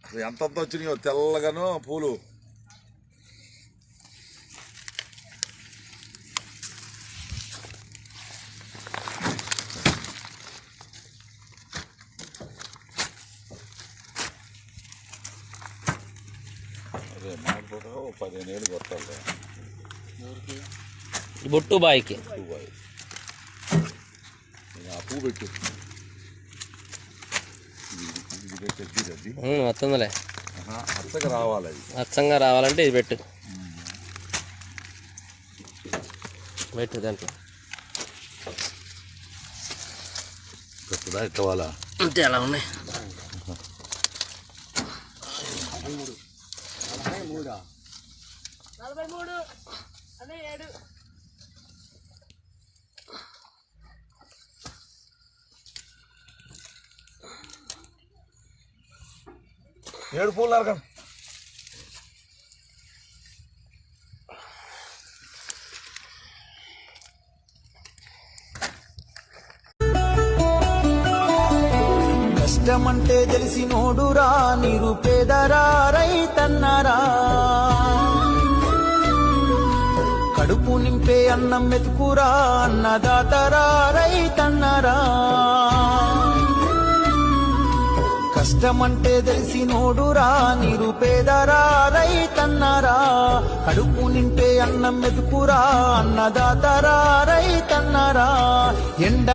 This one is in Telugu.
ఎంతంత వచ్చినాయో తెల్లగాను పూలు. అదే మాడిపోతా 15 ఏళ్ళు కొట్టాలి. బొట్టు బాయికి ఆ పువ్వు పెట్టు. వస్తుందిలే. అచ్చగా రావాలి. అది అచ్చంగా రావాలంటే ఇది పెట్టు దాంట్లో పెద్దదా ఎక్కవాలా అంతే. అలా ఉన్నాయి. 43 అనే 7 7 పూలు అరగం. కష్టమంటే తెలిసినోడురా నిరుపేదరా రైతన్నరా, కడుపు నింపే అన్నం మెతుకురా అన్నదాతరా రైతన్నరా. కష్టమంటే తెలిసినోడురా నిరుపేదరా రైతన్నరా, కడుపు నింపే అన్నం మెతుకురా అన్నదాతరా రైతన్నరా. ఎండ